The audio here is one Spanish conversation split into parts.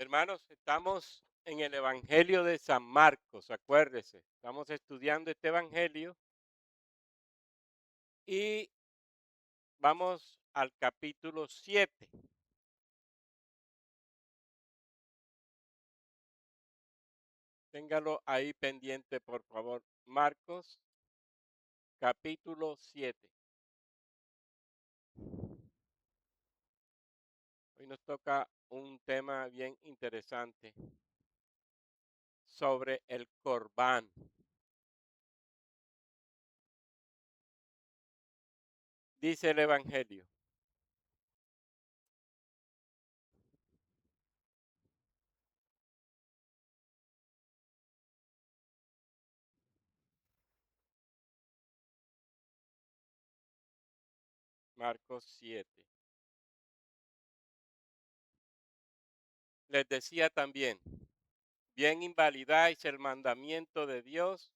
Hermanos, estamos en el Evangelio de San Marcos, acuérdese. Estamos estudiando este Evangelio y vamos al capítulo 7. Téngalo ahí pendiente, por favor. Marcos, capítulo 7. Hoy nos toca un tema bien interesante sobre el Corbán. Dice el Evangelio, Marcos 7. Les decía también, bien invalidáis el mandamiento de Dios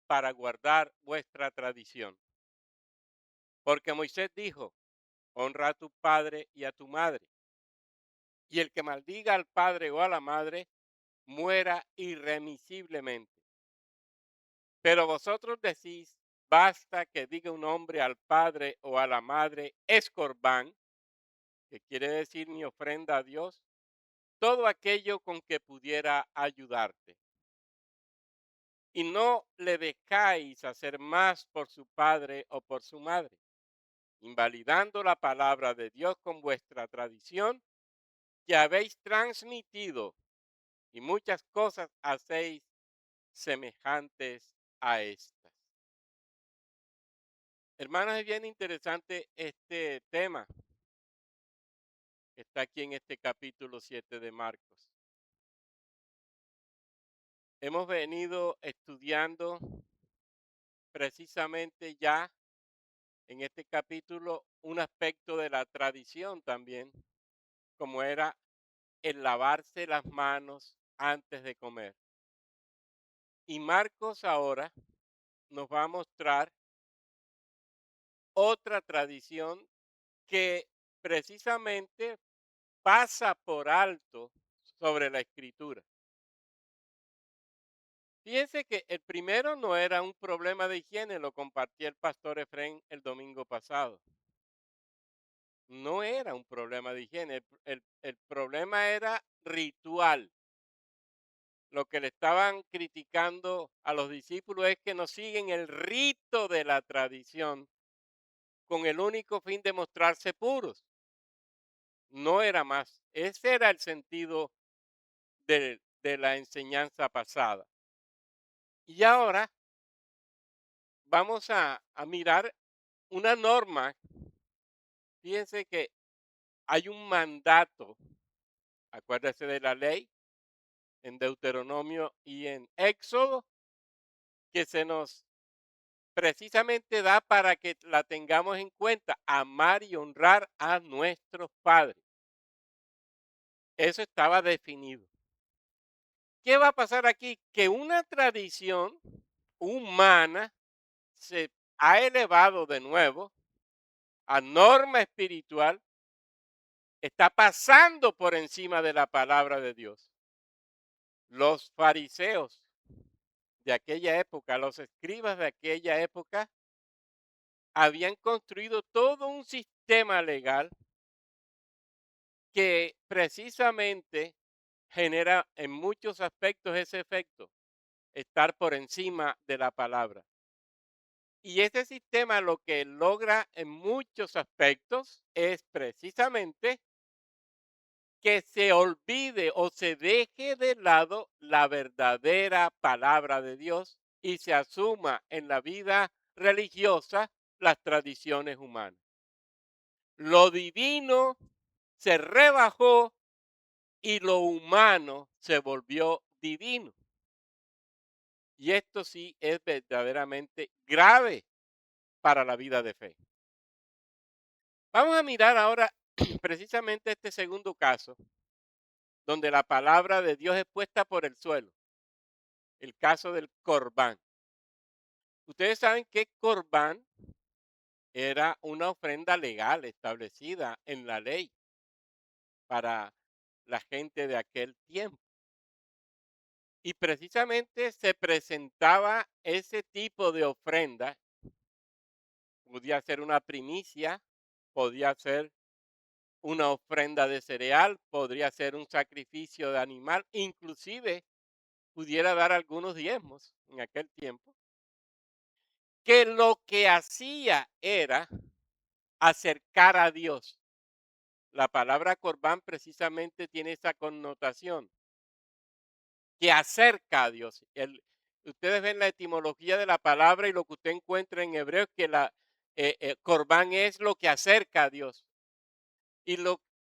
para guardar vuestra tradición. Porque Moisés dijo, honra a tu padre y a tu madre, y el que maldiga al padre o a la madre, muera irremisiblemente. Pero vosotros decís, basta que diga un hombre al padre o a la madre, es corbán, que quiere decir mi ofrenda a Dios, todo aquello con que pudiera ayudarte. Y no le dejáis hacer más por su padre o por su madre, invalidando la palabra de Dios con vuestra tradición que habéis transmitido, y muchas cosas hacéis semejantes a estas. Hermanos, es bien interesante este tema que está aquí en este capítulo 7 de Marcos. Hemos venido estudiando precisamente ya en este capítulo un aspecto de la tradición también, como era el lavarse las manos antes de comer. Y Marcos ahora nos va a mostrar otra tradición que precisamente pasa por alto sobre la escritura. Fíjense que el primero no era un problema de higiene, lo compartía el pastor Efrén el domingo pasado. No era un problema de higiene, el problema era ritual. Lo que le estaban criticando a los discípulos es que no siguen el rito de la tradición con el único fin de mostrarse puros. No era más. Ese era el sentido de la enseñanza pasada. Y ahora vamos a mirar una norma. Fíjense que hay un mandato, acuérdese de la ley, en Deuteronomio y en Éxodo, que se nos precisamente da para que la tengamos en cuenta, amar y honrar a nuestros padres. Eso estaba definido. ¿Qué va a pasar aquí? Que una tradición humana se ha elevado de nuevo a norma espiritual, está pasando por encima de la palabra de Dios. Los fariseos de aquella época, los escribas de aquella época, habían construido todo un sistema legal que precisamente genera en muchos aspectos ese efecto, estar por encima de la palabra. Y ese sistema lo que logra en muchos aspectos es precisamente que se olvide o se deje de lado la verdadera palabra de Dios y se asuma en la vida religiosa las tradiciones humanas. Lo divino se rebajó y lo humano se volvió divino. Y esto sí es verdaderamente grave para la vida de fe. Vamos a mirar ahora precisamente este segundo caso, donde la palabra de Dios es puesta por el suelo, el caso del Corbán. Ustedes saben que Corbán era una ofrenda legal establecida en la ley para la gente de aquel tiempo. Y precisamente se presentaba ese tipo de ofrenda, podía ser una primicia, podía ser una ofrenda de cereal, podría ser un sacrificio de animal, inclusive pudiera dar algunos diezmos en aquel tiempo, que lo que hacía era acercar a Dios. La palabra corbán precisamente tiene esa connotación, que acerca a Dios. Ustedes ven la etimología de la palabra y lo que usted encuentra en hebreo es que corbán es lo que acerca a Dios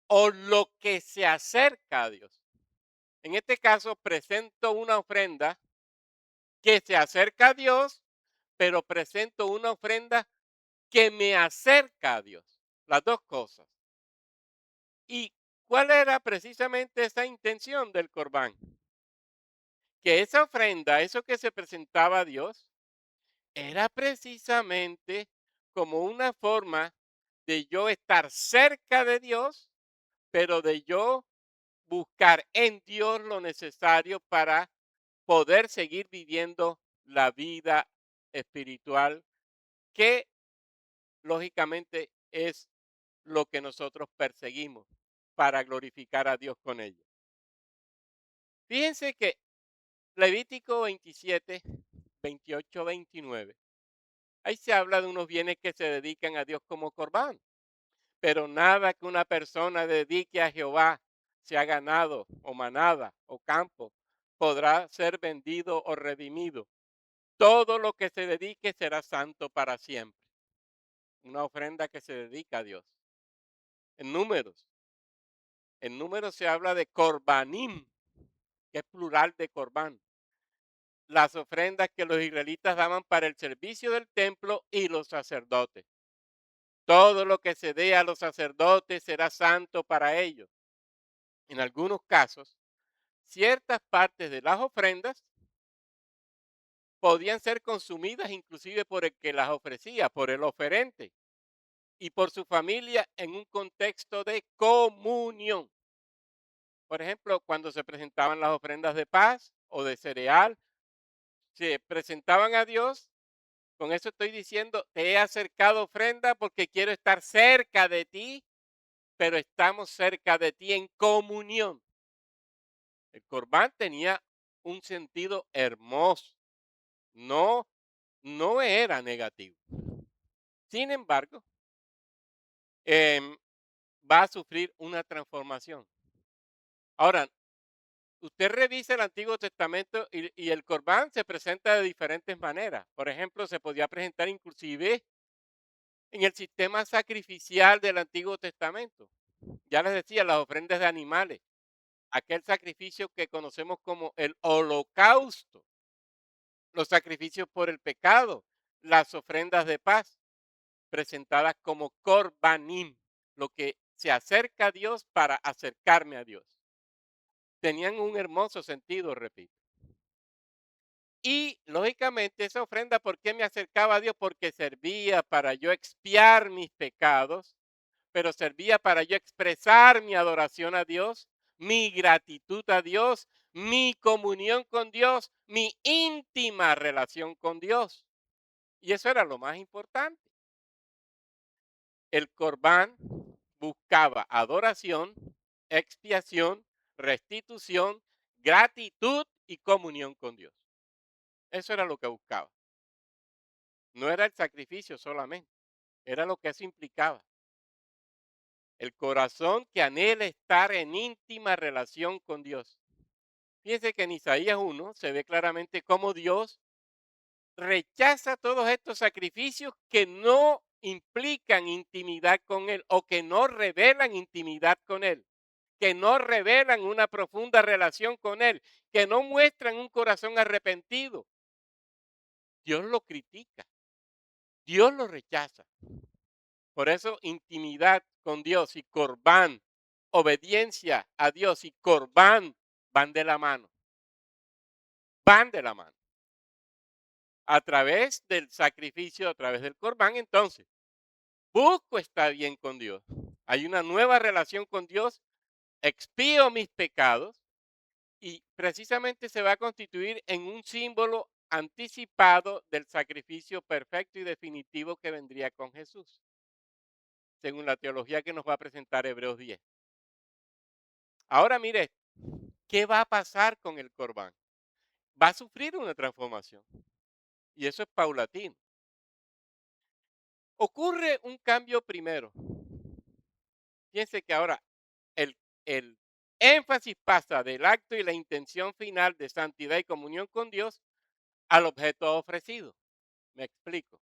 o lo que se acerca a Dios. En este caso presento una ofrenda que se acerca a Dios, pero presento una ofrenda que me acerca a Dios. Las dos cosas. ¿Y cuál era precisamente esa intención del corbán? Que esa ofrenda, eso que se presentaba a Dios, era precisamente como una forma de yo estar cerca de Dios, pero de yo buscar en Dios lo necesario para poder seguir viviendo la vida espiritual que lógicamente es lo que nosotros perseguimos para glorificar a Dios con ello. Fíjense que Levítico 27, 28, 29, ahí se habla de unos bienes que se dedican a Dios como corbán, pero nada que una persona dedique a Jehová, sea ganado o manada o campo, podrá ser vendido o redimido. Todo lo que se dedique será santo para siempre. Una ofrenda que se dedica a Dios. En números se habla de corbanim, que es plural de corbán. Las ofrendas que los israelitas daban para el servicio del templo y los sacerdotes. Todo lo que se dé a los sacerdotes será santo para ellos. En algunos casos, ciertas partes de las ofrendas podían ser consumidas inclusive por el que las ofrecía, por el oferente y por su familia en un contexto de comunión. Por ejemplo, cuando se presentaban las ofrendas de paz o de cereal, se presentaban a Dios. Con eso estoy diciendo, te he acercado ofrenda porque quiero estar cerca de ti, pero estamos cerca de ti en comunión. El corbán tenía un sentido hermoso, no, no era negativo. Sin embargo, em, va a sufrir una transformación. Ahora, usted revisa el Antiguo Testamento y el corbán se presenta de diferentes maneras. Por ejemplo, se podía presentar inclusive en el sistema sacrificial del Antiguo Testamento. Ya les decía, las ofrendas de animales, aquel sacrificio que conocemos como el holocausto, los sacrificios por el pecado, las ofrendas de paz, presentadas como korbanim, lo que se acerca a Dios para acercarme a Dios. Tenían un hermoso sentido, repito. Y lógicamente esa ofrenda, ¿por qué me acercaba a Dios? Porque servía para yo expiar mis pecados, pero servía para yo expresar mi adoración a Dios, mi gratitud a Dios, mi comunión con Dios, mi íntima relación con Dios. Y eso era lo más importante. El corbán buscaba adoración, expiación, restitución, gratitud y comunión con Dios. Eso era lo que buscaba. No era el sacrificio solamente, era lo que eso implicaba. El corazón que anhela estar en íntima relación con Dios. Fíjense que en Isaías 1 se ve claramente cómo Dios rechaza todos estos sacrificios que no implican intimidad con Él o que no revelan intimidad con Él, que no revelan una profunda relación con Él, que no muestran un corazón arrepentido. Dios lo critica, Dios lo rechaza. Por eso intimidad con Dios y corbán, obediencia a Dios y corbán van de la mano, van de la mano. A través del sacrificio, a través del corbán, entonces, busco estar bien con Dios. Hay una nueva relación con Dios expío mis pecados y precisamente se va a constituir en un símbolo anticipado del sacrificio perfecto y definitivo que vendría con Jesús, según la teología que nos va a presentar Hebreos 10. Ahora mire, ¿qué va a pasar con el Corbán? Va a sufrir una transformación y eso es paulatino. Ocurre un cambio primero. Fíjense que ahora el, el énfasis pasa del acto y la intención final de santidad y comunión con Dios al objeto ofrecido. Me explico.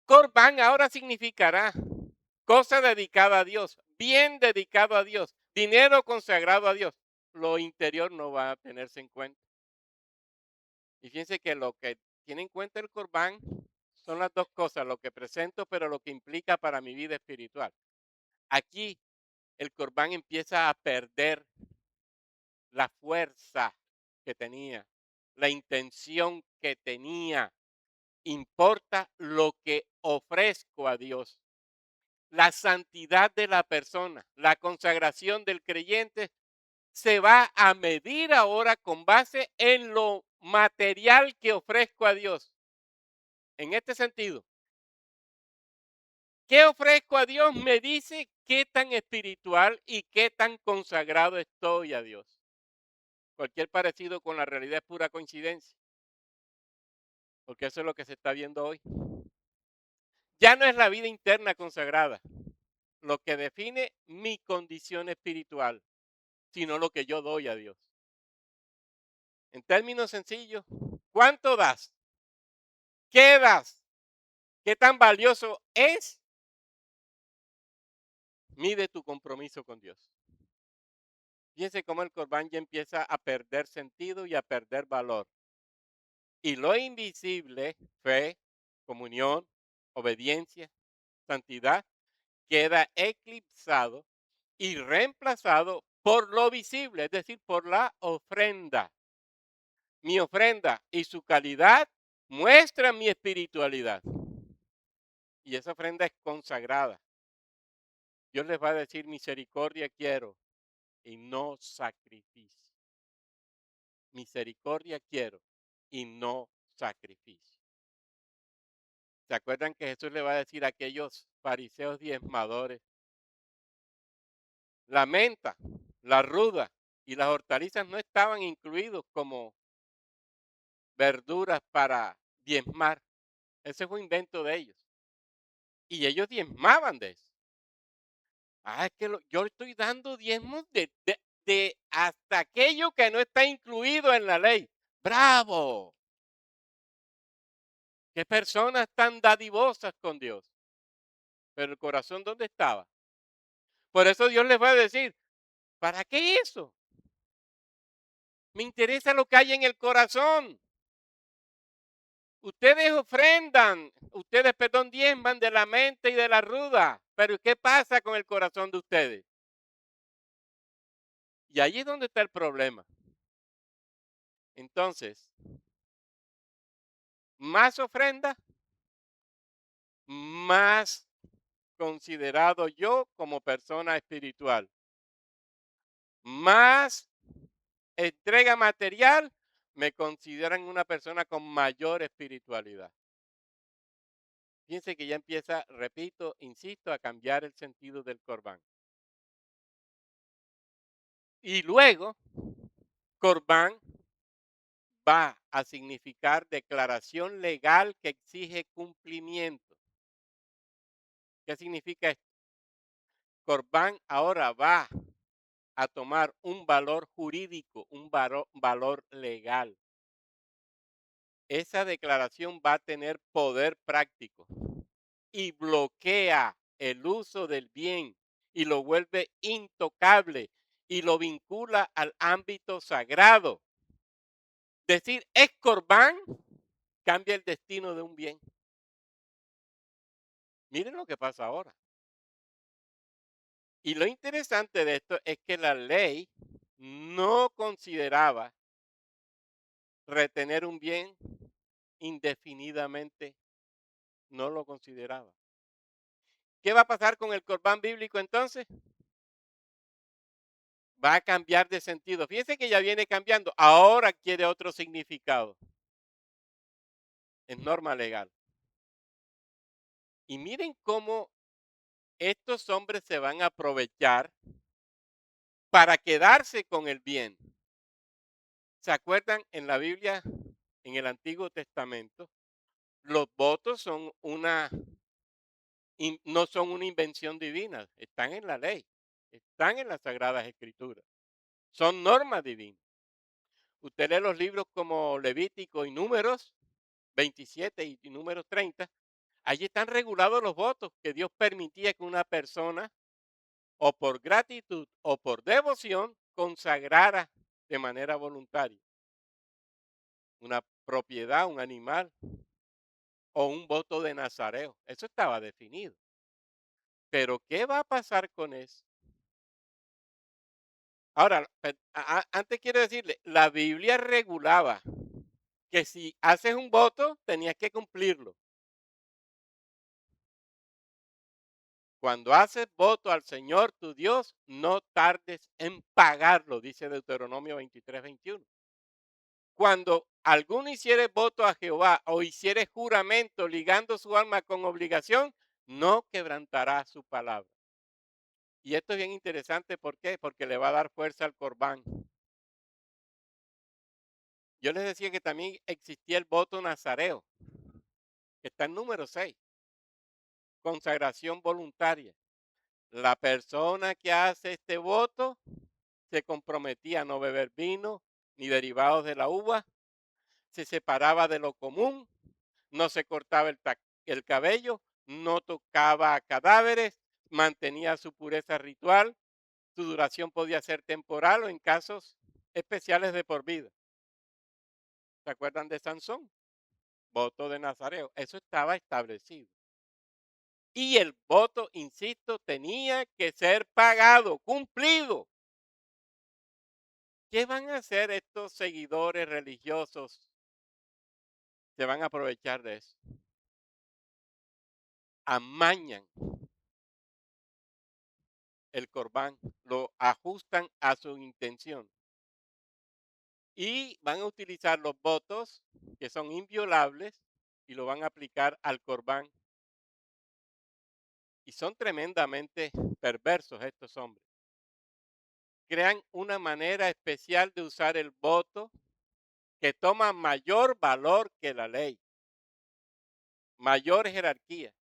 Corbán ahora significará cosa dedicada a Dios, bien dedicado a Dios, dinero consagrado a Dios. Lo interior no va a tenerse en cuenta. Y fíjense que lo que tiene en cuenta el Corbán son las dos cosas, lo que presento, pero lo que implica para mi vida espiritual. Aquí el Corbán empieza a perder la fuerza que tenía, la intención que tenía. Importa lo que ofrezco a Dios. La santidad de la persona, la consagración del creyente se va a medir ahora con base en lo material que ofrezco a Dios. En este sentido, ¿qué ofrezco a Dios? Me dice qué tan espiritual y qué tan consagrado estoy a Dios. Cualquier parecido con la realidad es pura coincidencia, porque eso es lo que se está viendo hoy. Ya no es la vida interna consagrada lo que define mi condición espiritual, sino lo que yo doy a Dios. En términos sencillos, ¿cuánto das? ¿Qué das? ¿Qué tan valioso es? Mide tu compromiso con Dios. Fíjense cómo el Corbán ya empieza a perder sentido y a perder valor. Y lo invisible, fe, comunión, obediencia, santidad, queda eclipsado y reemplazado por lo visible, es decir, por la ofrenda. Mi ofrenda y su calidad muestran mi espiritualidad. Y esa ofrenda es consagrada. Dios les va a decir misericordia quiero y no sacrificio. Misericordia quiero y no sacrificio. ¿Se acuerdan que Jesús le va a decir a aquellos fariseos diezmadores? La menta, la ruda y las hortalizas no estaban incluidos como verduras para diezmar. Ese fue un invento de ellos. Y ellos diezmaban de eso. Ah, es que yo estoy dando diezmos de hasta aquello que no está incluido en la ley. ¡Bravo! Qué personas tan dadivosas con Dios. Pero el corazón, ¿dónde estaba? Por eso Dios les va a decir, ¿para qué eso? Me interesa lo que hay en el corazón. Ustedes, diezman de la mente y de la ruda. Pero ¿qué pasa con el corazón de ustedes? Y ahí es donde está el problema. Entonces, más ofrenda, más considerado yo como persona espiritual. Más entrega material, me consideran una persona con mayor espiritualidad. Fíjense que ya empieza, repito, insisto, a cambiar el sentido del corbán. Y luego, corbán va a significar declaración legal que exige cumplimiento. ¿Qué significa esto? Corbán ahora va a tomar un valor jurídico, un valor legal. Esa declaración va a tener poder práctico y bloquea el uso del bien y lo vuelve intocable y lo vincula al ámbito sagrado. Decir es corbán cambia el destino de un bien. Miren lo que pasa ahora. Y lo interesante de esto es que la ley no consideraba retener un bien indefinidamente, no lo consideraba. ¿Qué va a pasar con el corbán bíblico entonces? va a cambiar de sentido. Fíjense que ya viene cambiando, ahora quiere otro significado, es norma legal. Y miren cómo estos hombres se van a aprovechar para quedarse con el bien. ¿Se acuerdan en la Biblia, en el Antiguo Testamento? Los votos son no son una invención divina, están en la ley, están en las Sagradas Escrituras, son normas divinas. Usted lee los libros como Levítico y Números 27 y Números 30, allí están regulados los votos que Dios permitía que una persona, o por gratitud o por devoción, consagrara de manera voluntaria una propiedad, un animal o un voto de nazareo. Eso estaba definido. Pero ¿qué va a pasar con eso? Ahora, antes quiero decirle, la Biblia regulaba que si haces un voto, tenías que cumplirlo. Cuando haces voto al Señor tu Dios, no tardes en pagarlo, dice Deuteronomio 23:21. Cuando alguno hiciere voto a Jehová o hiciere juramento ligando su alma con obligación, no quebrantará su palabra. Y esto es bien interesante, ¿por qué? Porque le va a dar fuerza al Corbán. Yo les decía que también existía el voto nazareo, que está en número 6, consagración voluntaria. La persona que hace este voto se comprometía a no beber vino ni derivados de la uva, se separaba de lo común, no se cortaba el cabello, no tocaba cadáveres, mantenía su pureza ritual, su duración podía ser temporal o en casos especiales de por vida. ¿Se acuerdan de Sansón? Voto de Nazareo. Eso estaba establecido. Y el voto, insisto, tenía que ser pagado, cumplido. ¿Qué van a hacer estos seguidores religiosos? Se van a aprovechar de eso. Amañan el corbán, lo ajustan a su intención y van a utilizar los votos que son inviolables y lo van a aplicar al corbán. Y son tremendamente perversos estos hombres. Crean una manera especial de usar el voto que toma mayor valor que la ley, mayor jerarquía.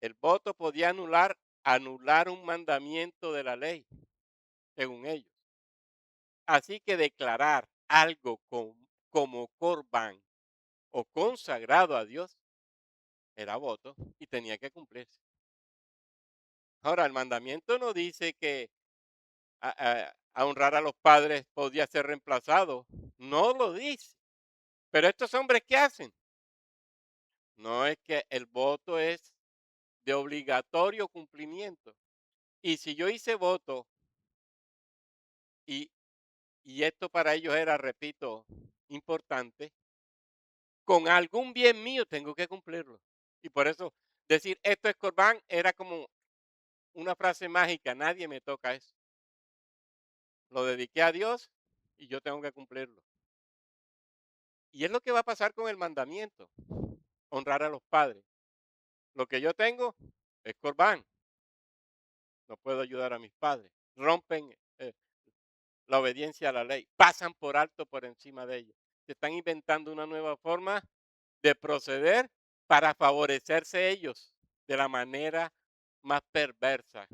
El voto podía anular un mandamiento de la ley, según ellos. Así que declarar algo como corbán o consagrado a Dios era voto y tenía que cumplirse. Ahora, el mandamiento no dice que a honrar a los padres podía ser reemplazado. No lo dice. Pero estos hombres, ¿qué hacen? No, es que el voto es de obligatorio cumplimiento. Y si yo hice voto y, y esto para ellos era, repito, importante, con algún bien mío tengo que cumplirlo. Y por eso decir esto es corbán era como una frase mágica, nadie me toca eso. Lo dediqué a Dios y yo tengo que cumplirlo. Y es lo que va a pasar con el mandamiento, honrar a los padres. Lo que yo tengo es corbán, no puedo ayudar a mis padres. Rompen la obediencia a la ley, pasan por alto por encima de ella. Se están inventando una nueva forma de proceder para favorecerse ellos de la manera más perversa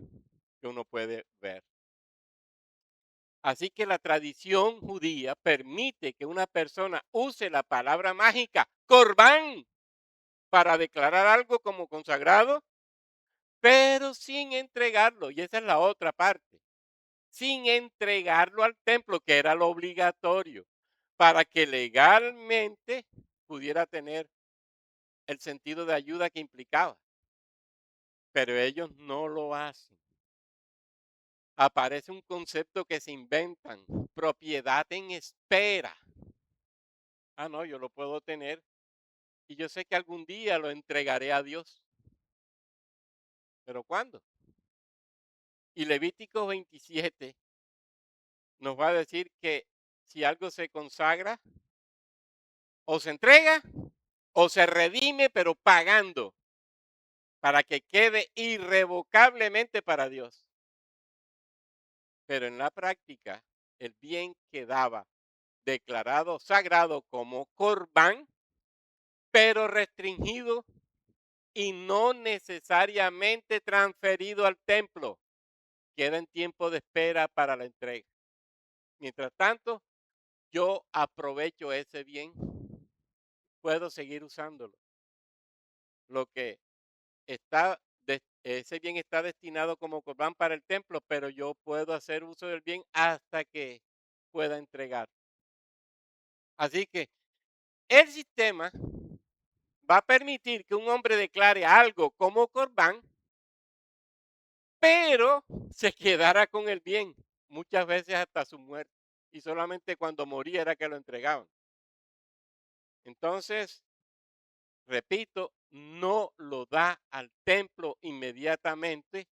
que uno puede ver. Así que la tradición judía permite que una persona use la palabra mágica corbán para declarar algo como consagrado, pero sin entregarlo. Y esa es la otra parte. Sin entregarlo al templo, que era lo obligatorio, para que legalmente pudiera tener el sentido de ayuda que implicaba. Pero ellos no lo hacen. Aparece un concepto que se inventan, propiedad en espera. Ah, no, yo lo puedo tener y yo sé que algún día lo entregaré a Dios. ¿Pero cuándo? Y Levítico 27 nos va a decir que si algo se consagra, o se entrega o se redime, pero pagando, para que quede irrevocablemente para Dios. Pero en la práctica, el bien quedaba declarado sagrado como corbán, pero restringido y no necesariamente transferido al templo. Queda en tiempo de espera para la entrega. Mientras tanto, yo aprovecho ese bien, puedo seguir usándolo. Lo que ese bien está destinado como corbán para el templo, pero yo puedo hacer uso del bien hasta que pueda entregar. Así que el sistema va a permitir que un hombre declare algo como corbán, pero se quedara con el bien, muchas veces hasta su muerte. Y solamente cuando moría era que lo entregaban. Entonces, repito, no lo da al templo inmediatamente,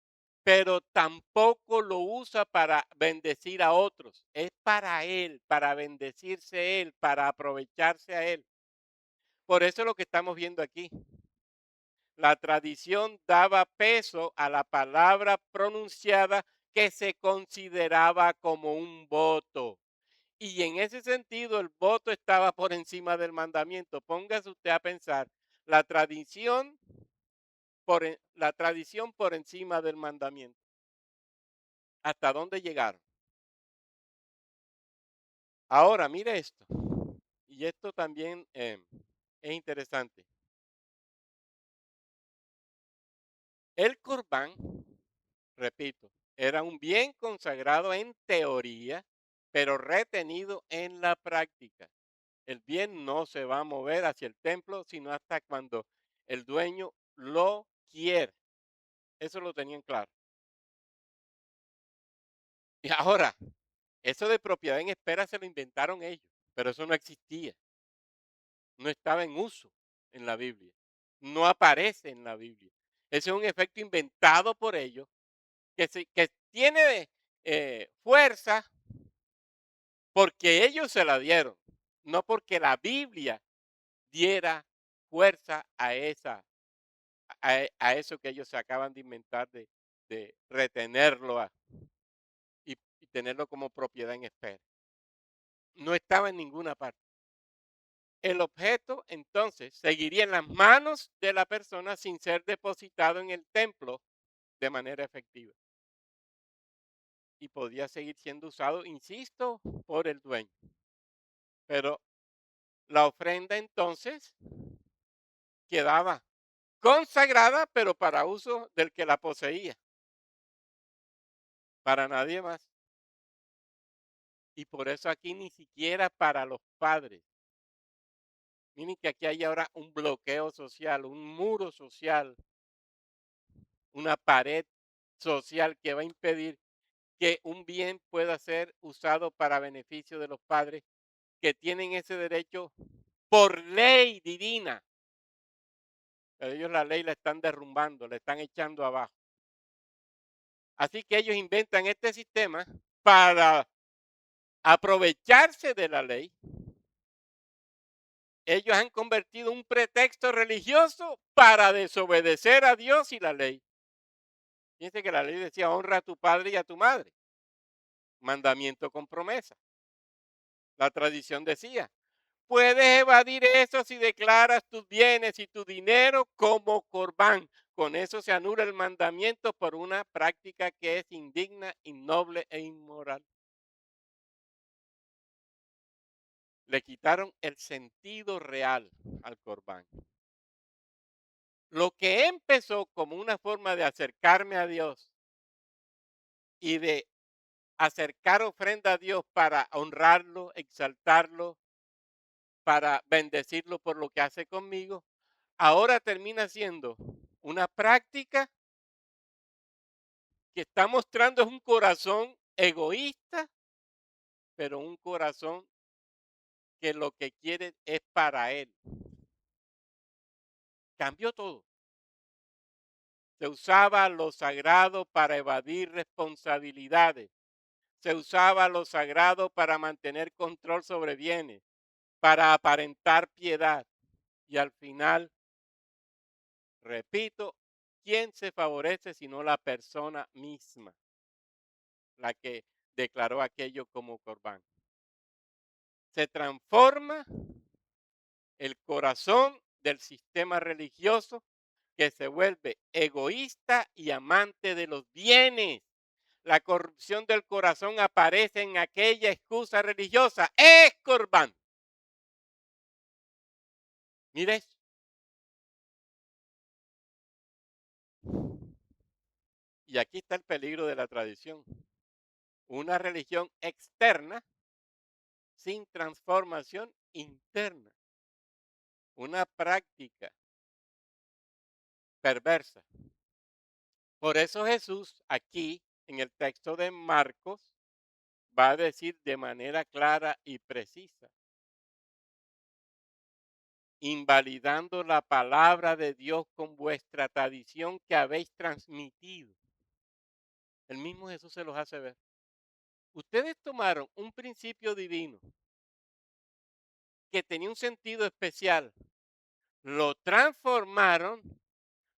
pero tampoco lo usa para bendecir a otros. Es para él, para bendecirse él, para aprovecharse a él. Por eso es lo que estamos viendo aquí. La tradición daba peso a la palabra pronunciada que se consideraba como un voto. Y en ese sentido el voto estaba por encima del mandamiento. Póngase usted a pensar, la tradición la tradición por encima del mandamiento. ¿Hasta dónde llegaron? Ahora, mire esto. Y esto también es interesante. El Corbán, repito, era un bien consagrado en teoría, pero retenido en la práctica. El bien no se va a mover hacia el templo, sino hasta cuando el dueño lo quiere. Eso lo tenían claro. Y ahora, eso de propiedad en espera se lo inventaron ellos, pero eso no existía. No estaba en uso en la Biblia. No aparece en la Biblia. Ese es un efecto inventado por ellos que tiene fuerza porque ellos se la dieron, no porque la Biblia diera fuerza a eso que ellos se acaban de inventar de retenerlo y tenerlo como propiedad en espera. No estaba en ninguna parte. El objeto entonces seguiría en las manos de la persona sin ser depositado en el templo de manera efectiva y podía seguir siendo usado, insisto, por el dueño. Pero la ofrenda entonces quedaba consagrada, pero para uso del que la poseía, para nadie más. Y por eso aquí ni siquiera para los padres. Miren que aquí hay ahora un bloqueo social, un muro social, una pared social que va a impedir que un bien pueda ser usado para beneficio de los padres que tienen ese derecho por ley divina. Pero ellos la ley la están derrumbando, la están echando abajo. Así que ellos inventan este sistema para aprovecharse de la ley. Ellos han convertido un pretexto religioso para desobedecer a Dios y la ley. Fíjense que la ley decía honra a tu padre y a tu madre. Mandamiento con promesa. La tradición decía, puedes evadir eso si declaras tus bienes y tu dinero como corbán. Con eso se anula el mandamiento por una práctica que es indigna, innoble e inmoral. Le quitaron el sentido real al corbán. Lo que empezó como una forma de acercarme a Dios y de acercar ofrenda a Dios para honrarlo, exaltarlo, para bendecirlo por lo que hace conmigo, ahora termina siendo una práctica que está mostrando es un corazón egoísta, pero un corazón que lo que quiere es para él. Cambió todo. Se usaba lo sagrado para evadir responsabilidades. Se usaba lo sagrado para mantener control sobre bienes, para aparentar piedad. Y al final, repito, ¿quién se favorece sino la persona misma, la que declaró aquello como corbán? Se transforma el corazón del sistema religioso que se vuelve egoísta y amante de los bienes. La corrupción del corazón aparece en aquella excusa religiosa. Es corbán. Mire eso. Y aquí está el peligro de la tradición. Una religión externa sin transformación interna. Una práctica perversa. Por eso Jesús aquí en el texto de Marcos va a decir de manera clara y precisa, invalidando la palabra de Dios con vuestra tradición que habéis transmitido. El mismo Jesús se los hace ver. Ustedes tomaron un principio divino que tenía un sentido especial, lo transformaron,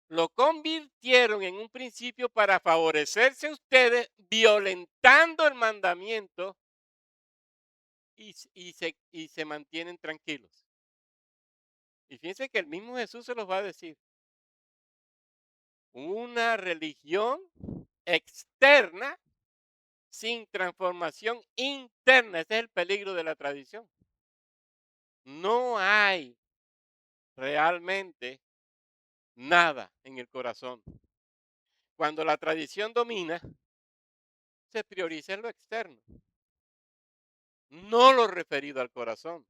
lo convirtieron en un principio para favorecerse a ustedes, violentando el mandamiento y se mantienen tranquilos. Y fíjense que el mismo Jesús se los va a decir. Una religión externa sin transformación interna. Ese es el peligro de la tradición. No hay realmente nada en el corazón. Cuando la tradición domina, se prioriza en lo externo, no lo referido al corazón.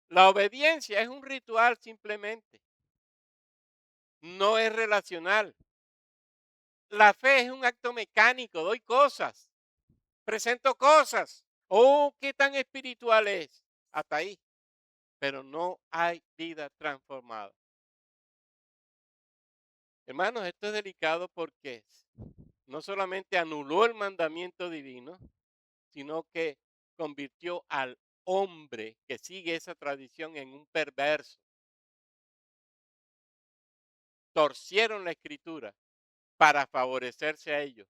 La obediencia es un ritual simplemente, no es relacional. La fe es un acto mecánico, doy cosas, presento cosas. Oh, qué tan espiritual es. Hasta ahí. Pero no hay vida transformada. Hermanos, esto es delicado porque no solamente anuló el mandamiento divino, sino que convirtió al hombre que sigue esa tradición en un perverso. Torcieron la escritura para favorecerse a ellos.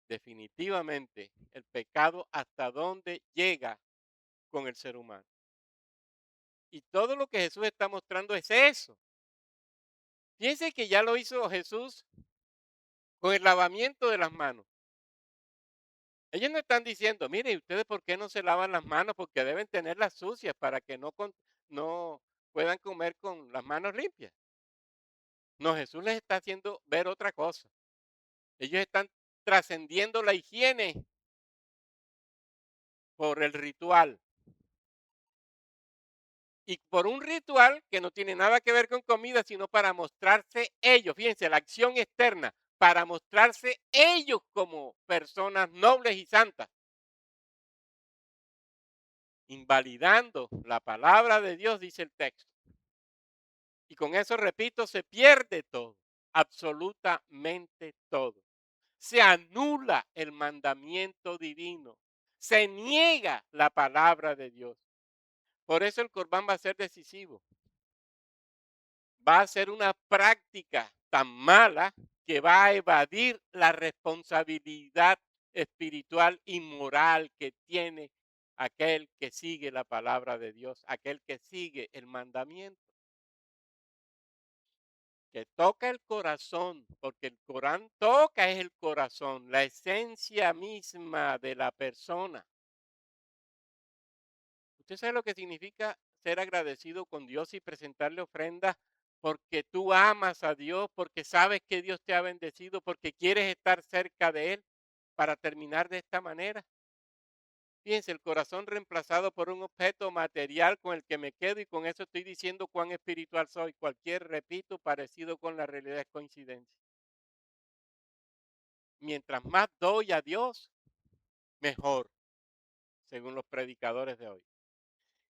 Definitivamente, el pecado hasta dónde llega con el ser humano. Y todo lo que Jesús está mostrando es eso. Fíjense que ya lo hizo Jesús con el lavamiento de las manos. Ellos no están diciendo, mire, ¿ustedes por qué no se lavan las manos? Porque deben tenerlas sucias para que no puedan comer con las manos limpias. No, Jesús les está haciendo ver otra cosa. Ellos están trascendiendo la higiene por el ritual. Y por un ritual que no tiene nada que ver con comida, sino para mostrarse ellos, fíjense, la acción externa, para mostrarse ellos como personas nobles y santas, invalidando la palabra de Dios, dice el texto. Y con eso, repito, se pierde todo, absolutamente todo. Se anula el mandamiento divino, se niega la palabra de Dios. Por eso el Corbán va a ser decisivo. Va a ser una práctica tan mala que va a evadir la responsabilidad espiritual y moral que tiene aquel que sigue la palabra de Dios, aquel que sigue el mandamiento, que toca el corazón, porque el Corán toca es el corazón, la esencia misma de la persona. ¿Usted sabe lo que significa ser agradecido con Dios y presentarle ofrendas porque tú amas a Dios, porque sabes que Dios te ha bendecido, porque quieres estar cerca de Él? Para terminar de esta manera, fíjense, el corazón reemplazado por un objeto material con el que me quedo y con eso estoy diciendo cuán espiritual soy. Cualquier, repito, parecido con la realidad es coincidencia. Mientras más doy a Dios, mejor, según los predicadores de hoy.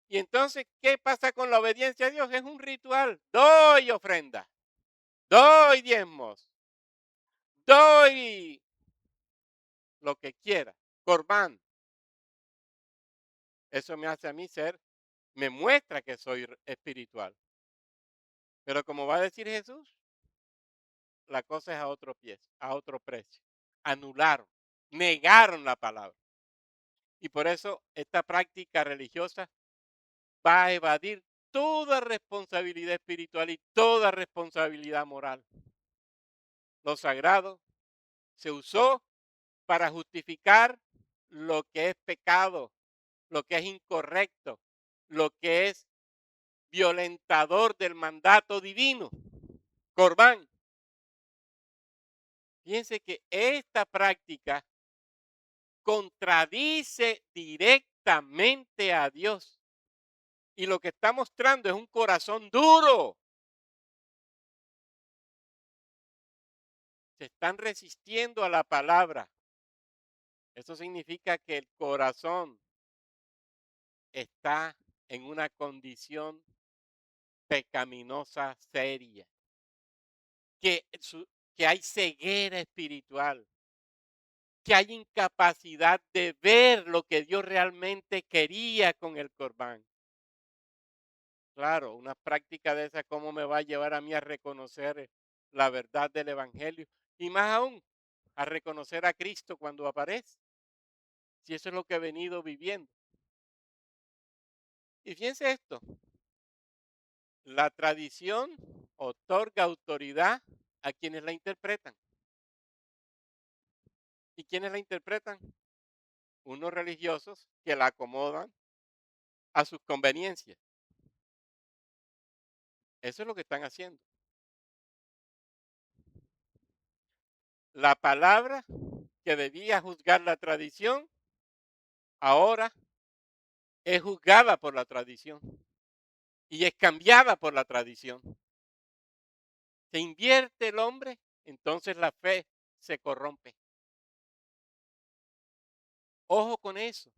Y entonces, ¿qué pasa con la obediencia a Dios? Es un ritual. Doy ofrenda. doy diezmos, doy lo que quiera, corbán. Eso me hace a mí ser, me muestra que soy espiritual. Pero como va a decir Jesús, la cosa es a otro pie, a otro precio. Anularon, negaron la palabra. Y por eso esta práctica religiosa va a evadir toda responsabilidad espiritual y toda responsabilidad moral. Lo sagrado se usó para justificar lo que es pecado, lo que es incorrecto, lo que es violentador del mandato divino. Corbán. Fíjense que esta práctica contradice directamente a Dios. Y lo que está mostrando es un corazón duro. Se están resistiendo a la palabra. Eso significa que el corazón está en una condición pecaminosa seria. Que, que hay ceguera espiritual. Que hay incapacidad de ver lo que Dios realmente quería con el corbán. Claro, una práctica de esa, ¿cómo me va a llevar a mí a reconocer la verdad del Evangelio? Y más aún, a reconocer a Cristo cuando aparece, si eso es lo que he venido viviendo. Y fíjense esto, la tradición otorga autoridad a quienes la interpretan. ¿Y quienes la interpretan? Unos religiosos que la acomodan a sus conveniencias. Eso es lo que están haciendo. La palabra que debía juzgar la tradición, ahora es juzgada por la tradición y es cambiada por la tradición. Se invierte el hombre, entonces la fe se corrompe. Ojo con eso,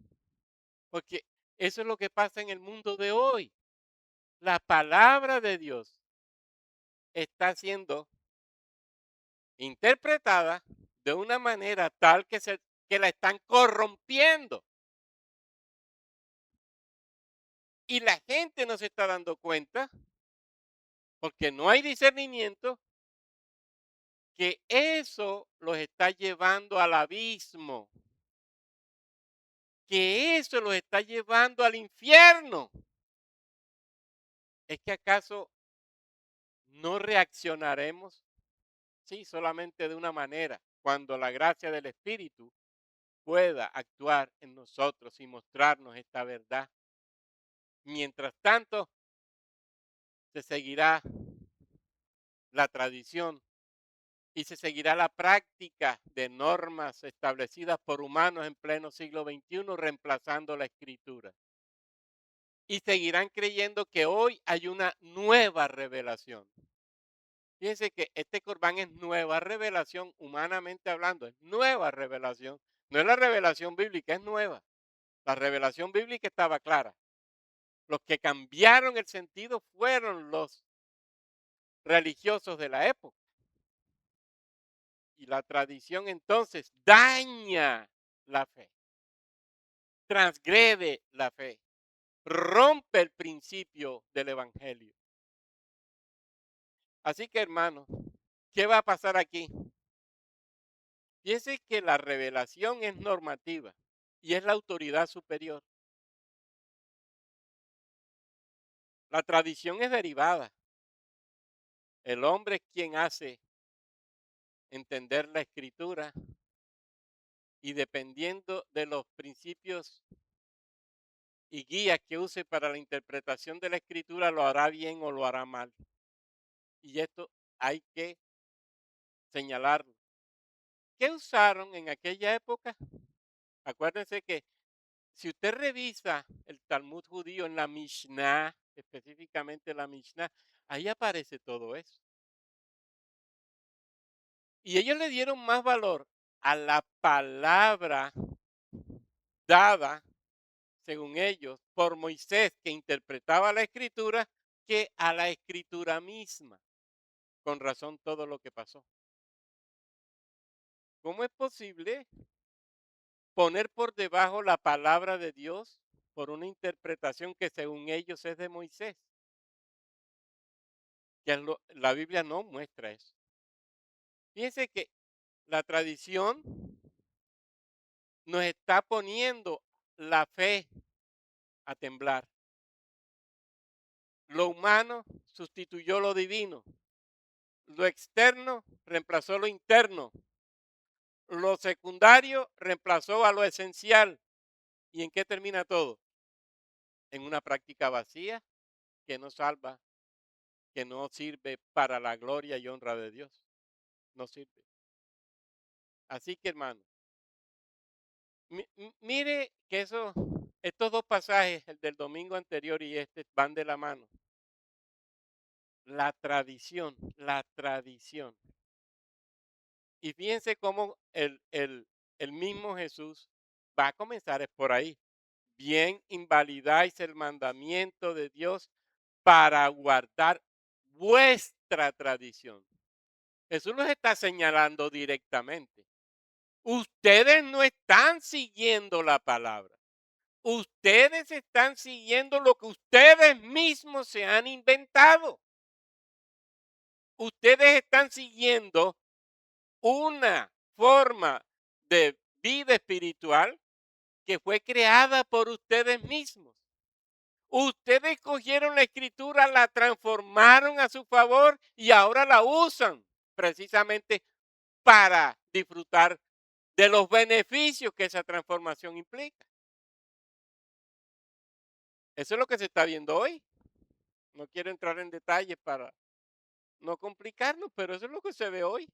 porque eso es lo que pasa en el mundo de hoy. La palabra de Dios está siendo interpretada de una manera tal que la están corrompiendo. Y la gente no se está dando cuenta, porque no hay discernimiento, que eso los está llevando al abismo, que eso los está llevando al infierno. ¿Es que acaso no reaccionaremos? Sí, solamente de una manera, cuando la gracia del Espíritu pueda actuar en nosotros y mostrarnos esta verdad. Mientras tanto, se seguirá la tradición y se seguirá la práctica de normas establecidas por humanos en pleno siglo XXI, reemplazando la escritura. Y seguirán creyendo que hoy hay una nueva revelación. Fíjense que este Corbán es nueva revelación, humanamente hablando, es nueva revelación. No es la revelación bíblica, es nueva. La revelación bíblica estaba clara. Los que cambiaron el sentido fueron los religiosos de la época. Y la tradición entonces daña la fe, transgrede la fe, rompe el principio del Evangelio. Así que hermanos, ¿qué va a pasar aquí? Piense que la revelación es normativa y es la autoridad superior. La tradición es derivada. El hombre es quien hace entender la escritura y dependiendo de los principios y guías que use para la interpretación de la escritura, lo hará bien o lo hará mal. Y esto hay que señalarlo. ¿Qué usaron en aquella época? Acuérdense que si usted revisa el Talmud judío en la Mishnah, específicamente la Mishnah, ahí aparece todo eso. Y ellos le dieron más valor a la palabra dada, según ellos, por Moisés, que interpretaba la escritura, que a la escritura misma. Con razón todo lo que pasó. ¿Cómo es posible poner por debajo la palabra de Dios por una interpretación que según ellos es de Moisés? La Biblia no muestra eso. Fíjense que la tradición nos está poniendo la fe a temblar. Lo humano sustituyó lo divino. Lo externo reemplazó lo interno. Lo secundario reemplazó a lo esencial. ¿Y en qué termina todo? En una práctica vacía que no salva, que no sirve para la gloria y honra de Dios. No sirve. Así que, hermano, mire que estos dos pasajes, el del domingo anterior y este, van de la mano. La tradición, la tradición. Y fíjense cómo el mismo Jesús va a comenzar es por ahí. Bien invalidáis el mandamiento de Dios para guardar vuestra tradición. Jesús los está señalando directamente. Ustedes no están siguiendo la palabra. Ustedes están siguiendo lo que ustedes mismos se han inventado. Ustedes están siguiendo una forma de vida espiritual que fue creada por ustedes mismos. Ustedes cogieron la escritura, la transformaron a su favor y ahora la usan precisamente para disfrutar de los beneficios que esa transformación implica. Eso es lo que se está viendo hoy. No quiero entrar en detalles para no complicarnos, pero eso es lo que se ve hoy.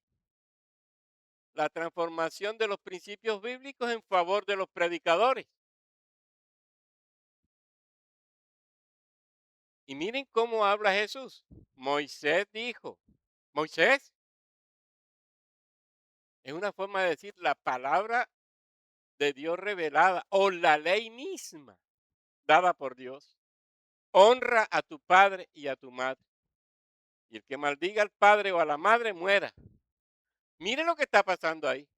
La transformación de los principios bíblicos en favor de los predicadores. Y miren cómo habla Jesús. Moisés dijo, Moisés es una forma de decir la palabra de Dios revelada o la ley misma dada por Dios. Honra a tu padre y a tu madre. Y el que maldiga al padre o a la madre muera. Miren lo que está pasando ahí.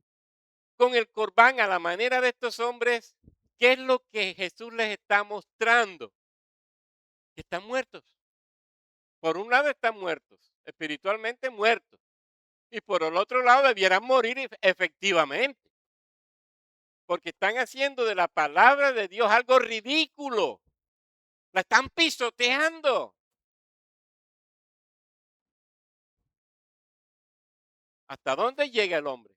Con el corbán a la manera de estos hombres, ¿qué es lo que Jesús les está mostrando? Que están muertos. Por un lado están muertos, espiritualmente muertos. Y por el otro lado debieran morir efectivamente. Porque están haciendo de la palabra de Dios algo ridículo. La están pisoteando. ¿Hasta dónde llega el hombre?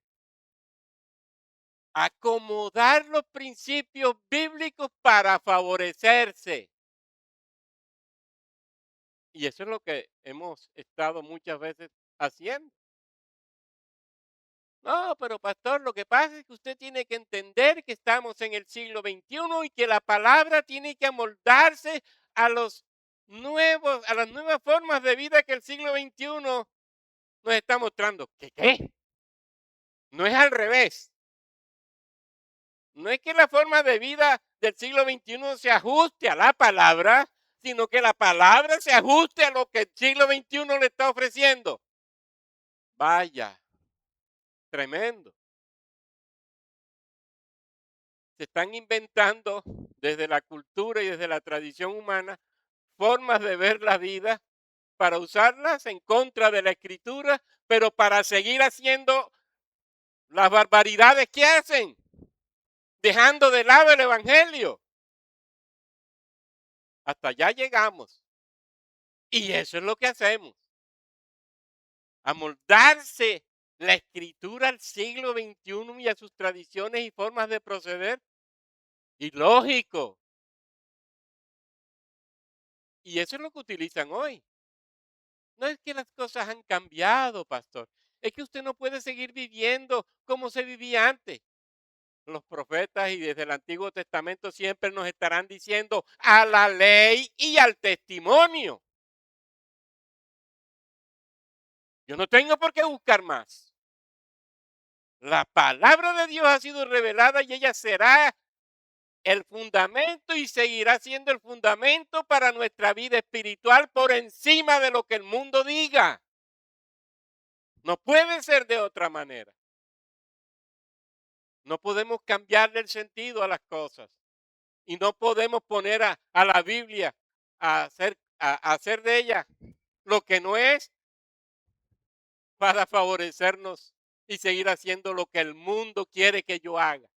Acomodar los principios bíblicos para favorecerse. Y eso es lo que hemos estado muchas veces haciendo. No, pero pastor, lo que pasa es que usted tiene que entender que estamos en el siglo XXI y que la palabra tiene que amoldarse a a las nuevas formas de vida que el siglo XXI nos está mostrando. ¿Qué? No es al revés. No es que la forma de vida del siglo XXI se ajuste a la palabra, sino que la palabra se ajuste a lo que el siglo XXI le está ofreciendo. Vaya, tremendo. Se están inventando desde la cultura y desde la tradición humana formas de ver la vida para usarlas en contra de la escritura, pero para seguir haciendo las barbaridades que hacen, dejando de lado el evangelio. Hasta allá llegamos. Y eso es lo que hacemos. Amoldarse la escritura al siglo XXI y a sus tradiciones y formas de proceder. Ilógico. Y eso es lo que utilizan hoy. No es que las cosas han cambiado, pastor. Es que usted no puede seguir viviendo como se vivía antes. Los profetas y desde el Antiguo Testamento siempre nos estarán diciendo a la ley y al testimonio. Yo no tengo por qué buscar más. La palabra de Dios ha sido revelada y ella será el fundamento y seguirá siendo el fundamento para nuestra vida espiritual por encima de lo que el mundo diga. No puede ser de otra manera. No podemos cambiarle el sentido a las cosas. Y no podemos poner a la Biblia a hacer de ella lo que no es para favorecernos y seguir haciendo lo que el mundo quiere que yo haga.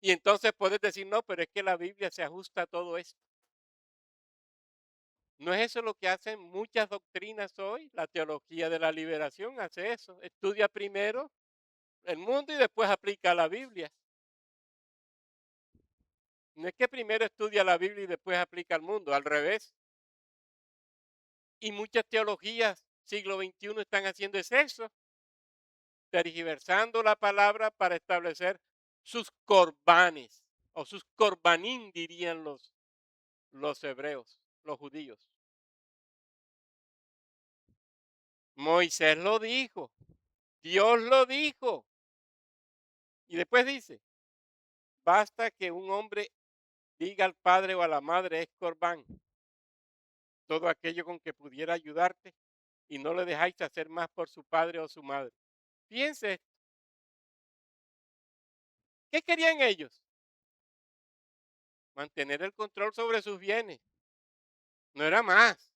Y entonces puedes decir, no, pero es que la Biblia se ajusta a todo esto. ¿No es eso lo que hacen muchas doctrinas hoy? La teología de la liberación hace eso. Estudia primero el mundo y después aplica la Biblia. No es que primero estudia la Biblia y después aplica al mundo, al revés. Y muchas teologías siglo XXI están haciendo es eso, tergiversando la palabra para establecer sus corbanes o sus corbanín, dirían los hebreos, los judíos. Moisés lo dijo, Dios lo dijo. Y después dice, basta que un hombre diga al padre o a la madre es corbán, todo aquello con que pudiera ayudarte y no le dejáis hacer más por su padre o su madre. Piense, ¿qué querían ellos? Mantener el control sobre sus bienes, no era más,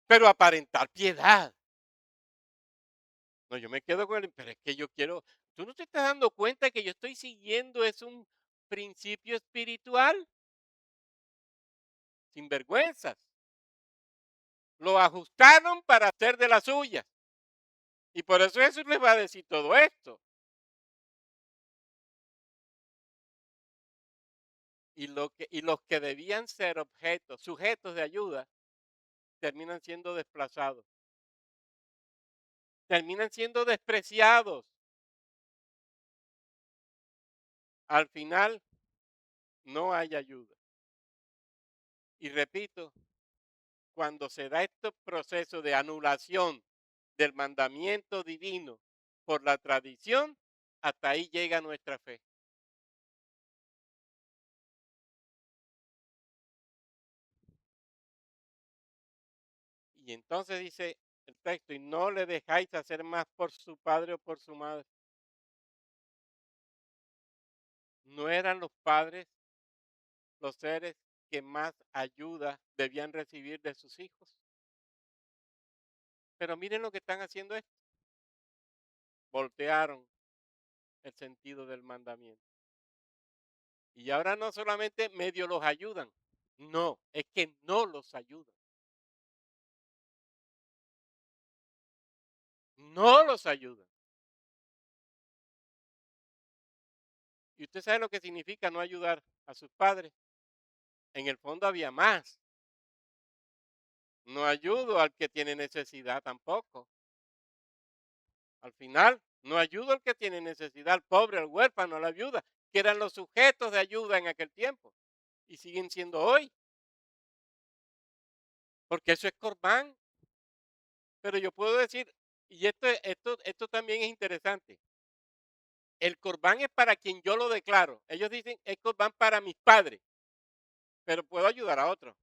pero aparentar piedad. No, yo me quedo con el, pero es que yo quiero, tú no te estás dando cuenta que yo estoy siguiendo es un principio espiritual, sin vergüenzas. Lo ajustaron para hacer de las suyas. Y por eso Jesús les va a decir todo esto. Y los que debían ser objetos, sujetos de ayuda, terminan siendo desplazados, terminan siendo despreciados. Al final no hay ayuda. Y repito, cuando se da este proceso de anulación del mandamiento divino por la tradición, hasta ahí llega nuestra fe. Y entonces dice el texto, y no le dejáis hacer más por su padre o por su madre. No eran los padres los seres que más ayuda debían recibir de sus hijos. Pero miren lo que están haciendo esto. Voltearon el sentido del mandamiento. Y ahora no solamente medio los ayudan, no, es que no los ayudan. No los ayudan. Y usted sabe lo que significa no ayudar a sus padres. En el fondo había más. No ayudo al que tiene necesidad tampoco. Al final, no ayudo al que tiene necesidad, al pobre, al huérfano, a la viuda, que eran los sujetos de ayuda en aquel tiempo. Y siguen siendo hoy. Porque eso es corbán. Pero yo puedo decir, y esto también es interesante. El corbán es para quien yo lo declaro. Ellos dicen, es corbán para mis padres, pero puedo ayudar a otro.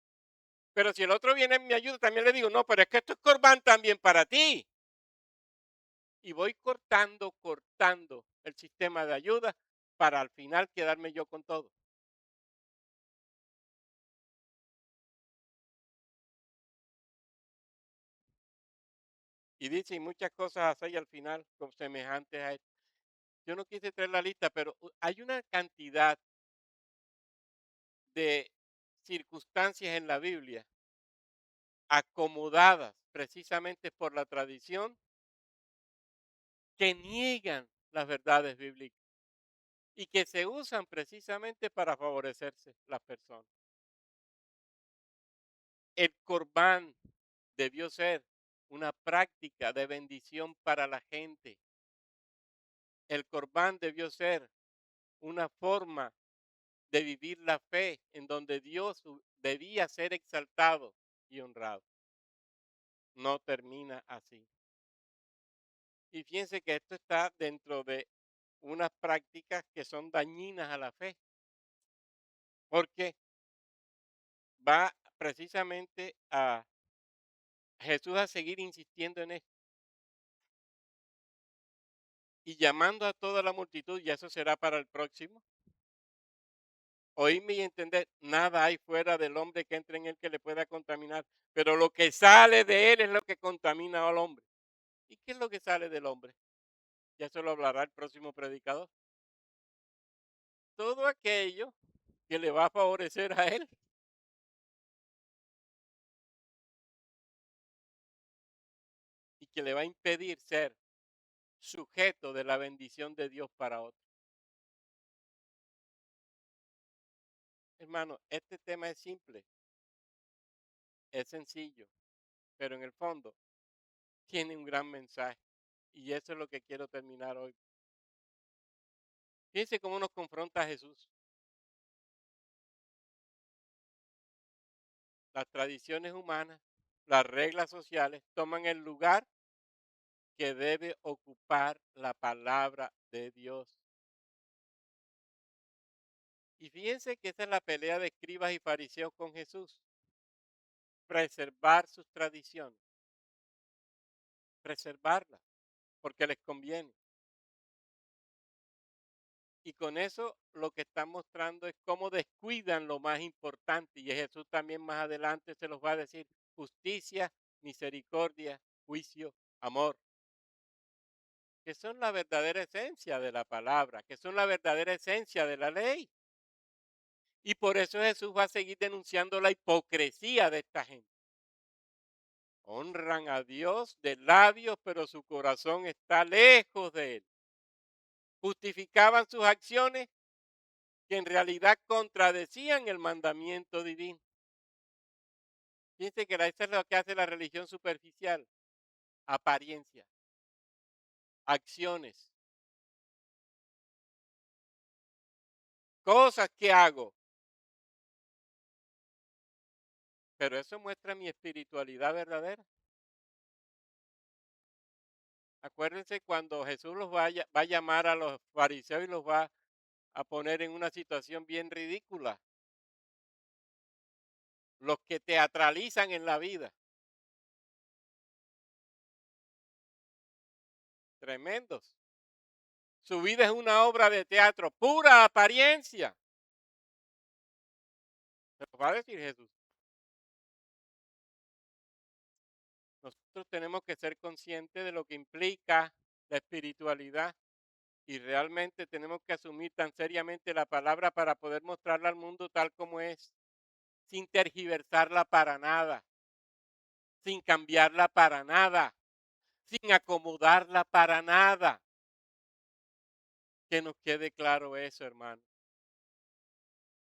Pero si el otro viene y me ayuda, también le digo, no, pero es que esto es corbán también para ti. Y voy cortando el sistema de ayuda para al final quedarme yo con todo. Y dice, y muchas cosas así al final, con semejantes a esto. Yo no quise traer la lista, pero hay una cantidad de circunstancias en la Biblia acomodadas precisamente por la tradición que niegan las verdades bíblicas y que se usan precisamente para favorecerse las personas. El corbán debió ser una práctica de bendición para la gente. El corbán debió ser una forma de vivir la fe en donde Dios debía ser exaltado y honrado. No termina así. Y fíjense que esto está dentro de unas prácticas que son dañinas a la fe, porque va precisamente a Jesús a seguir insistiendo en esto. y llamando a toda la multitud, y eso será para el próximo. Oírme y entender, nada hay fuera del hombre que entre en él que le pueda contaminar, pero lo que sale de él es lo que contamina al hombre. ¿Y qué es lo que sale del hombre? Ya eso lo hablará el próximo predicador. Todo aquello que le va a favorecer a él y que le va a impedir ser sujeto de la bendición de Dios para otro. Hermano, este tema es simple, es sencillo, pero en el fondo tiene un gran mensaje. Y eso es lo que quiero terminar hoy. Fíjense cómo nos confronta Jesús. Las tradiciones humanas, las reglas sociales toman el lugar que debe ocupar la palabra de Dios. Y fíjense que esa es la pelea de escribas y fariseos con Jesús. Preservar sus tradiciones, preservarlas, porque les conviene. Y con eso lo que están mostrando es cómo descuidan lo más importante. Y Jesús también más adelante se los va a decir, justicia, misericordia, juicio, amor, que son la verdadera esencia de la palabra, que son la verdadera esencia de la ley. Y por eso Jesús va a seguir denunciando la hipocresía de esta gente. Honran a Dios de labios, pero su corazón está lejos de él. Justificaban sus acciones que en realidad contradecían el mandamiento divino. Fíjense que eso es lo que hace la religión superficial. Apariencia, acciones, cosas que hago. Pero eso muestra mi espiritualidad verdadera. Acuérdense cuando Jesús va a llamar a los fariseos y los va a poner en una situación bien ridícula. Los que teatralizan en la vida. Tremendos. Su vida es una obra de teatro, pura apariencia. Se lo va a decir Jesús. Nosotros tenemos que ser conscientes de lo que implica la espiritualidad y realmente tenemos que asumir tan seriamente la palabra para poder mostrarla al mundo tal como es, sin tergiversarla para nada, sin cambiarla para nada, sin acomodarla para nada. Que nos quede claro eso, hermano.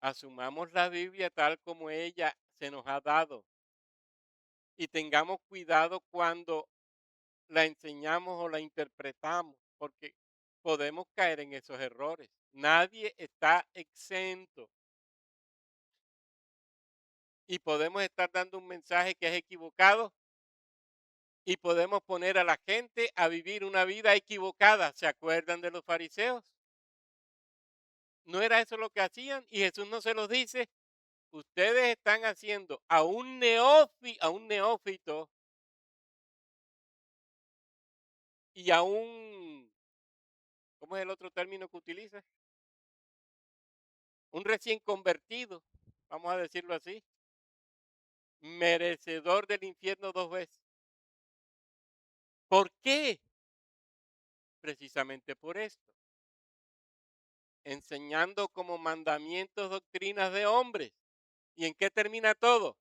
Asumamos la Biblia tal como ella se nos ha dado y tengamos cuidado cuando la enseñamos o la interpretamos, porque podemos caer en esos errores. Nadie está exento y podemos estar dando un mensaje que es equivocado y podemos poner a la gente a vivir una vida equivocada. ¿Se acuerdan de los fariseos? ¿No era eso lo que hacían? Y Jesús no se los dice. Ustedes están haciendo a un neófito y a un, ¿cómo es el otro término que utiliza? Un recién convertido, vamos a decirlo así, merecedor del infierno dos veces. ¿Por qué? Precisamente por esto. Enseñando como mandamientos doctrinas de hombres. ¿Y en qué termina todo?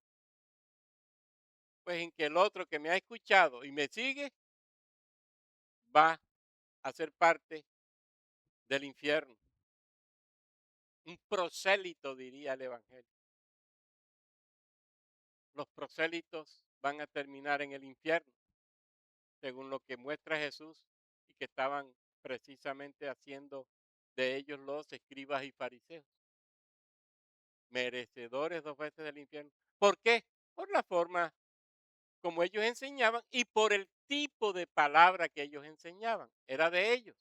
Pues en que el otro que me ha escuchado y me sigue va a ser parte del infierno. Un prosélito, diría el Evangelio. Los prosélitos van a terminar en el infierno, según lo que muestra Jesús y que estaban precisamente haciendo de ellos los escribas y fariseos, merecedores dos veces del infierno. ¿Por qué? Por la forma como ellos enseñaban y por el tipo de palabra que ellos enseñaban. Era de ellos,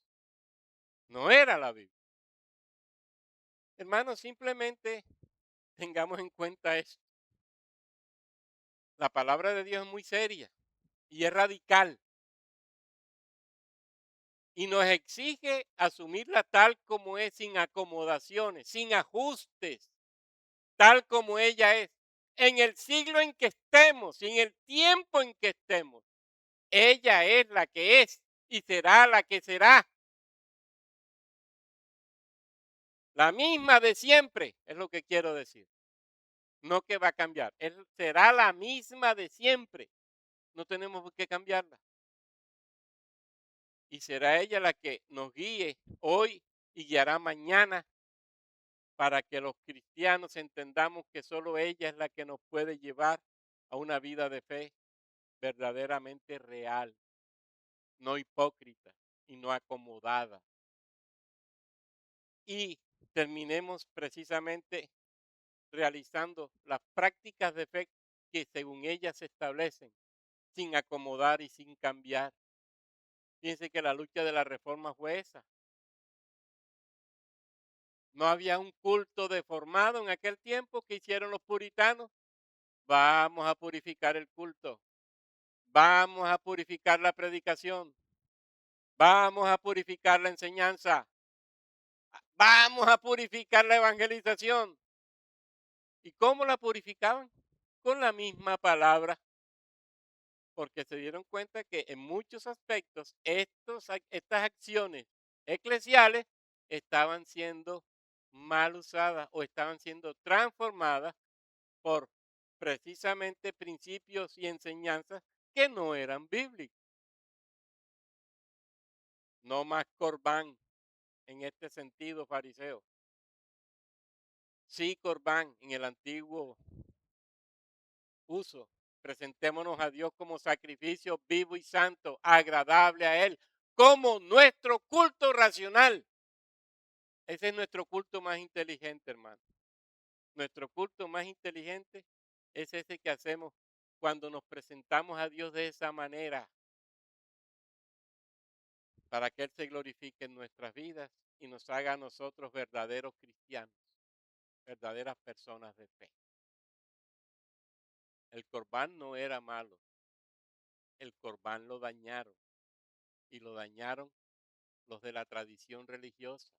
no era la Biblia. Hermanos, simplemente tengamos en cuenta esto. La palabra de Dios es muy seria y es radical. y nos exige asumirla tal como es, sin acomodaciones, sin ajustes, tal como ella es. En el siglo en que estemos, y en el tiempo en que estemos, ella es la que es y será la que será. La misma de siempre, es lo que quiero decir. No que va a cambiar, será la misma de siempre. No tenemos por qué cambiarla. Y será ella la que nos guíe hoy y guiará mañana, para que los cristianos entendamos que solo ella es la que nos puede llevar a una vida de fe verdaderamente real, no hipócrita y no acomodada. Y terminemos precisamente realizando las prácticas de fe que según ellas se establecen, sin acomodar y sin cambiar. Fíjense que la lucha de la reforma fue esa. No había un culto deformado en aquel tiempo. Que hicieron los puritanos? Vamos a purificar el culto. Vamos a purificar la predicación. Vamos a purificar la enseñanza. Vamos a purificar la evangelización. ¿Y cómo la purificaban? Con la misma palabra, porque se dieron cuenta que en muchos aspectos estas acciones eclesiales estaban siendo mal usadas o estaban siendo transformadas por precisamente principios y enseñanzas que no eran bíblicos. No más corbán en este sentido fariseo. Sí corbán en el antiguo uso. Presentémonos a Dios como sacrificio vivo y santo, agradable a Él, como nuestro culto racional. Ese es nuestro culto más inteligente, hermano. Nuestro culto más inteligente es ese que hacemos cuando nos presentamos a Dios de esa manera, para que Él se glorifique en nuestras vidas y nos haga a nosotros verdaderos cristianos, verdaderas personas de fe. El corbán no era malo, el corbán lo dañaron, y lo dañaron los de la tradición religiosa.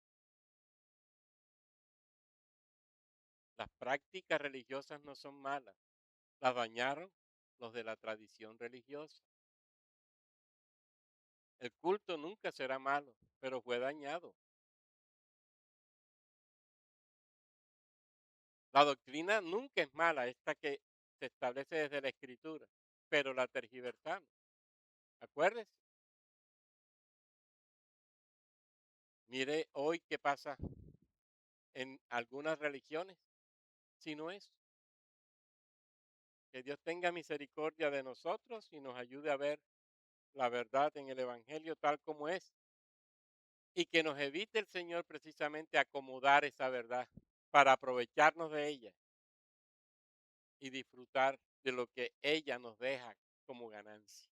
Las prácticas religiosas no son malas, las dañaron los de la tradición religiosa. El culto nunca será malo, pero fue dañado. La doctrina nunca es mala, esta que se establece desde la escritura, pero la tergiversamos. Acuérdese, mire hoy qué pasa en algunas religiones, si no es. Que Dios tenga misericordia de nosotros y nos ayude a ver la verdad en el Evangelio tal como es, y que nos evite el Señor precisamente acomodar esa verdad para aprovecharnos de ella y disfrutar de lo que ella nos deja como ganancia,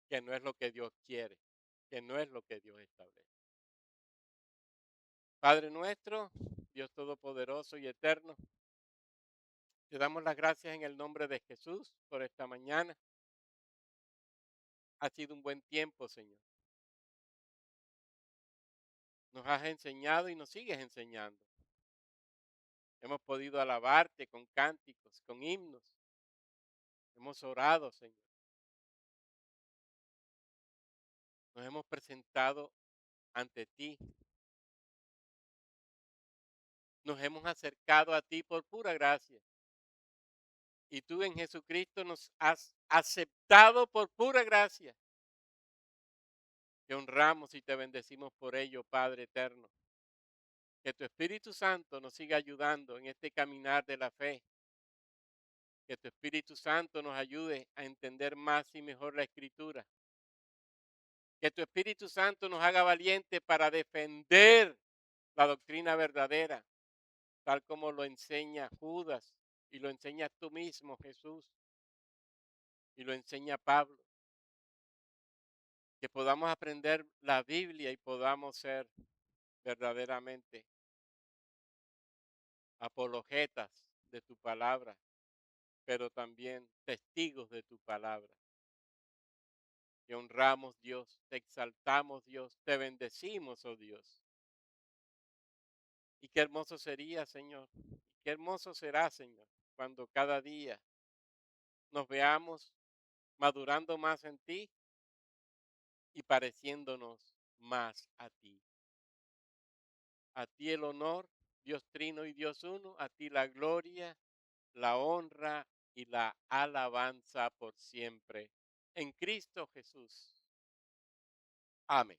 que no es lo que Dios quiere, que no es lo que Dios establece. Padre nuestro, Dios todopoderoso y eterno, te damos las gracias en el nombre de Jesús por esta mañana. Ha sido un buen tiempo, Señor. Nos has enseñado y nos sigues enseñando. Hemos podido alabarte con cánticos, con himnos. Hemos orado, Señor. Nos hemos presentado ante ti. Nos hemos acercado a ti por pura gracia. Y tú en Jesucristo nos has aceptado por pura gracia. Te honramos y te bendecimos por ello, Padre eterno. Que tu Espíritu Santo nos siga ayudando en este caminar de la fe. Que tu Espíritu Santo nos ayude a entender más y mejor la Escritura. Que tu Espíritu Santo nos haga valiente para defender la doctrina verdadera, tal como lo enseña Judas y lo enseñas tú mismo, Jesús, y lo enseña Pablo. Que podamos aprender la Biblia y podamos ser verdaderamente apologetas de tu palabra, pero también testigos de tu palabra. Te honramos, Dios, te exaltamos, Dios, te bendecimos, oh Dios. Y qué hermoso sería, Señor, qué hermoso será, Señor, cuando cada día nos veamos madurando más en ti y pareciéndonos más a ti. A ti el honor, Dios Trino y Dios Uno, a ti la gloria, la honra y la alabanza por siempre. En Cristo Jesús. Amén.